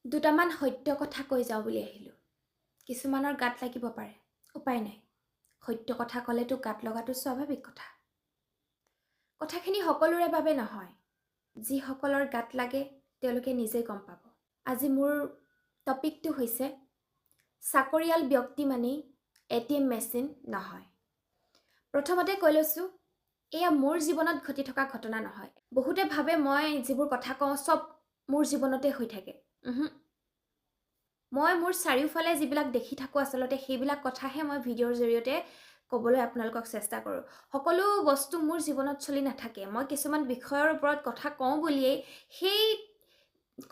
দুটামান সত্য কথা কৈ যাওঁ বুলি আহিলোঁ। কিছুমানৰ গাত লাগিব পাৰে, উপায় নাই। সত্য কথা ক'লেতো গাত লগাটো স্বাভাৱিক কথা। কথাখিনি সকলোৰে বাবে নহয়। যিসকলৰ গাত লাগে তেওঁলোকে নিজেই গম পাব। আজি মোৰ টপিকটো হৈছে চাকৰিয়াল ব্যক্তি মানেই ATM মেচিন নহয়। প্ৰথমতে কৈ লৈছোঁ, এয়া মোৰ জীৱনত ঘটি থকা ঘটনা নহয়। বহুতে ভাবে মই যিবোৰ কথা কওঁ চব মোৰ জীৱনতে হৈ থাকে। মই মোৰ চাৰিওফালে যিবিলাক দেখি থাকোঁ আচলতে সেইবিলাক কথাহে মই ভিডিঅ'ৰ জৰিয়তে ক'বলৈ আপোনালোকক চেষ্টা কৰোঁ। সকলো বস্তু মোৰ জীৱনত চলি নাথাকে। মই কিছুমান বিষয়ৰ ওপৰত কথা কওঁ বুলিয়েই সেই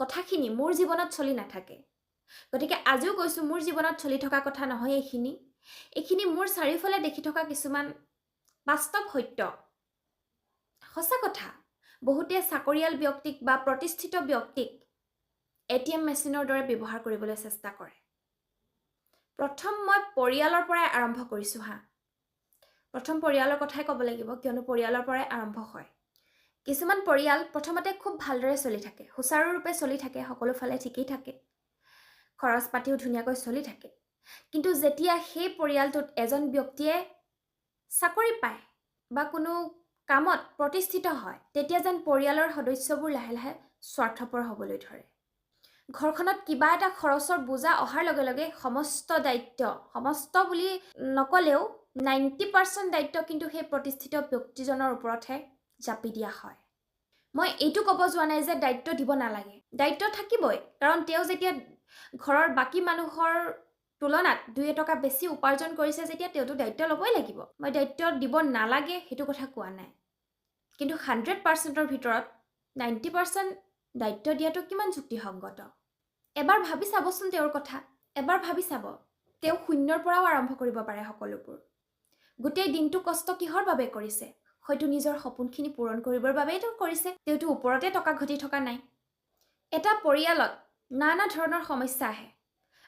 কথাখিনি মোৰ জীৱনত চলি নাথাকে। গতিকে আজিও কৈছোঁ, মোৰ জীৱনত চলি থকা কথা নহয় এইখিনি মোৰ চাৰিওফালে দেখি থকা কিছুমান বাস্তৱ সত্য, সঁচা কথা। বহুতে চাকৰিয়াল ব্যক্তিক বা প্ৰতিষ্ঠিত ব্যক্তিক ATM মেচিনৰ দৰে ব্যৱহাৰ কৰিবলৈ চেষ্টা কৰে। প্ৰথম মই পৰিয়ালৰ পৰাই আৰম্ভ কৰিছোঁ প্ৰথম পৰিয়ালৰ কথাই ক'ব লাগিব, কিয়নো পৰিয়ালৰ পৰাই আৰম্ভ হয়। কিছুমান পৰিয়াল প্ৰথমতে খুব ভালদৰে চলি থাকে, সুচাৰুৰূপে চলি থাকে, সকলো ফালে ঠিকেই থাকে, খৰচ পাতিও ধুনীয়াকৈ চলি থাকে। কিন্তু যেতিয়া সেই পৰিয়ালটোত এজন ব্যক্তিয়ে চাকৰি পায় বা কোনো কামত প্ৰতিষ্ঠিত হয়, তেতিয়া যেন পৰিয়ালৰ সদস্যবোৰ লাহে লাহে স্বাৰ্থপৰ হ'বলৈ ধৰে। ঘৰখনত কিবা এটা খৰচৰ বোজা অহাৰ লগে লগে সমস্ত দায়িত্ব, সমস্ত বুলি নকলেও 90% দায়িত্ব কিন্তু সেই প্ৰতিষ্ঠিত ব্যক্তিজনৰ ওপৰতহে জাপি দিয়া হয়। মই এইটো ক'ব যোৱা নাই যে দায়িত্ব দিব নালাগে, দায়িত্ব থাকিবই। কাৰণ তেওঁ যেতিয়া ঘৰৰ বাকী মানুহৰ তুলনাত 2 টকা বেছি উপাৰ্জন কৰিছে, যেতিয়া তেওঁতো দায়িত্ব ল'বই লাগিব। মই দায়িত্ব দিব নালাগে সেইটো কথা কোৱা নাই, কিন্তু 100%ৰ ভিতৰত 90% দায়িত্ব দিয়াটো কিমান যুক্তিসংগত? এবাৰ ভাবি চাবচোন তেওঁৰ কথা, এবাৰ ভাবি চাব। তেওঁ শূন্যৰ পৰাও আৰম্ভ কৰিব পাৰে সকলোবোৰ। গোটেই দিনটো কষ্ট কিহৰ বাবে কৰিছে? হয়তো নিজৰ সপোনখিনি পূৰণ কৰিবৰ বাবেই তেওঁ কৰিছে। তেওঁতো ওপৰতে টকা ঘটি থকা নাই। এটা পৰিয়ালত নানা ধৰণৰ সমস্যা আহে,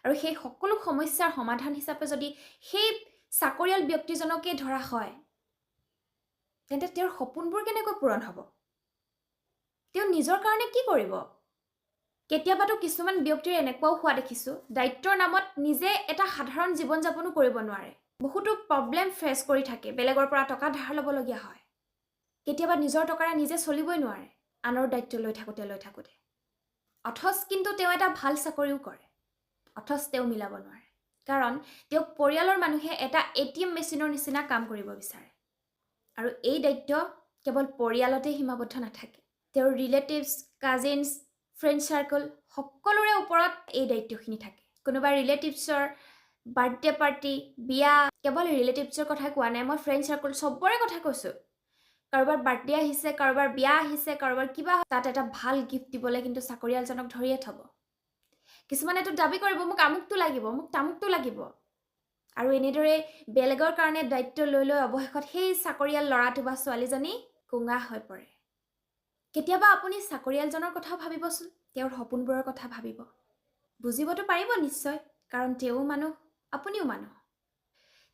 আৰু সেই সকলো সমস্যাৰ সমাধান হিচাপে যদি সেই চাকৰিয়াল ব্যক্তিজনকে ধৰা হয়, তেন্তে তেওঁৰ সপোনবোৰ কেনেকৈ পূৰণ হ'ব? তেওঁ নিজৰ কাৰণে কি কৰিব? কেতিয়াবাতো কিছুমান ব্যক্তিৰ এনেকুৱাও হোৱা দেখিছোঁ, দায়িত্বৰ নামত নিজে এটা সাধাৰণ জীৱন যাপনো কৰিব নোৱাৰে। বহুতো প্ৰব্লেম ফেচ কৰি থাকে, বেলেগৰ পৰা টকা ধাৰ ল'বলগীয়া হয়। কেতিয়াবা নিজৰ টকাৰে নিজে চলিবই নোৱাৰে, আনৰ দায়িত্ব লৈ থাকোঁতে। অথচ কিন্তু তেওঁ এটা ভাল চাকৰিও কৰে, অথচ তেওঁ মিলাব নোৱাৰে। কাৰণ তেওঁক পৰিয়ালৰ মানুহে এটা ATM মেচিনৰ নিচিনা কাম কৰিব বিচাৰে। আৰু এই দায়িত্ব কেৱল পৰিয়ালতে সীমাবদ্ধ নাথাকে। তেওঁৰ ৰিলেটিভছ, কাজিনছ, ফ্ৰেণ্ড চাৰ্কল সকলোৰে ওপৰত এই দায়িত্বখিনি থাকে। কোনোবা ৰিলেটিভছৰ বাৰ্থডে পাৰ্টি, বিয়া, কেৱল ৰিলেটিভছৰ কথা কোৱা নাই, মই ফ্ৰেণ্ড চাৰ্কল চবৰে কথা কৈছোঁ। কাৰোবাৰ বাৰ্থডে আহিছে, কাৰোবাৰ বিয়া আহিছে, কাৰোবাৰ কিবা, তাত এটা ভাল গিফ্ট দিবলৈ কিন্তু চাকৰিয়ালজনক ধৰিয়ে থ'ব। কিছুমানেতো দাবী কৰিব, মোক আমুকটো লাগিব, মোক তামুকটো লাগিব। আৰু এনেদৰে বেলেগৰ কাৰণে দায়িত্ব লৈ লৈ অৱশেষত সেই চাকৰিয়াল ল'ৰাটো বা ছোৱালীজনী কুঙা হৈ পৰে। কেতিয়াবা আপুনি চাকৰিয়ালজনৰ কথাও ভাবিবচোন, তেওঁৰ সপোনবোৰৰ কথা ভাবিব। বুজিবতো পাৰিব নিশ্চয়, কাৰণ তেওঁ মানুহ, আপুনিও মানুহ।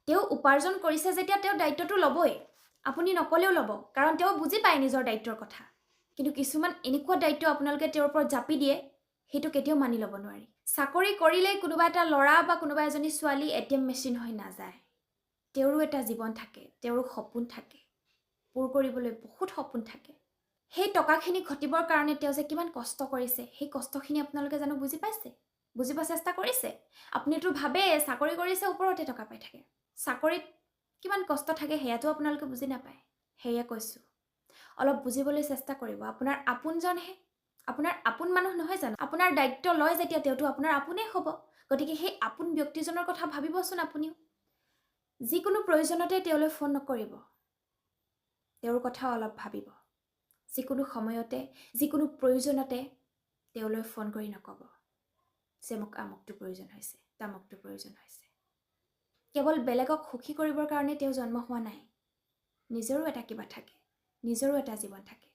তেওঁ উপাৰ্জন কৰিছে যেতিয়া তেওঁ দায়িত্বটো ল'বই। আপুনি নকলেও ল'ব, কাৰণ তেওঁ বুজি পায় নিজৰ দায়িত্বৰ কথা। কিন্তু কিছুমান এনেকুৱা দায়িত্ব আপোনালোকে তেওঁৰ ওপৰত জাপি দিয়ে, সেইটো কেতিয়াও মানি ল'ব নোৱাৰি। চাকৰি কৰিলেই কোনোবা এটা ল'ৰা বা কোনোবা এজনী ছোৱালী ATM মেচিন হৈ নাযায়। তেওঁৰো এটা জীৱন থাকে, তেওঁৰো সপোন থাকে, পূৰ কৰিবলৈ বহুত সপোন থাকে। সেই টকাখিনি ঘটিবৰ কাৰণে তেওঁ যে কিমান কষ্ট কৰিছে, সেই কষ্টখিনি আপোনালোকে জানো বুজি পাইছে? বুজিব চেষ্টা কৰিছে? আপুনিতো ভাবে চাকৰি কৰিছে, ওপৰতে টকা পাই থাকে। চাকৰিত কিমান কষ্ট থাকে সেয়াতো আপোনালোকে বুজি নাপায়। সেয়ে কৈছোঁ, অলপ বুজিবলৈ চেষ্টা কৰিব। আপোনাৰ আপোনজনহে, আপোনাৰ আপোন মানুহ নহয় জানো? আপোনাৰ দায়িত্ব লয় যেতিয়া তেওঁতো আপোনাৰ আপোনেই হ'ব। গতিকে সেই আপোন ব্যক্তিজনৰ কথা ভাবিবচোন আপুনিও। যিকোনো প্ৰয়োজনতে তেওঁলৈ ফোন নকৰিব, তেওঁৰ কথাও অলপ ভাবিব। যিকোনো সময়তে, যিকোনো প্ৰয়োজনতে তেওঁলৈ ফোন কৰি নক'ব যে মোক আমুকটো প্ৰয়োজন হৈছে, তামুকটো প্ৰয়োজন হৈছে। কেৱল বেলেগক সুখী কৰিবৰ কাৰণে তেওঁ জন্ম হোৱা নাই। নিজৰো এটা কিবা থাকে, নিজৰো এটা জীৱন থাকে।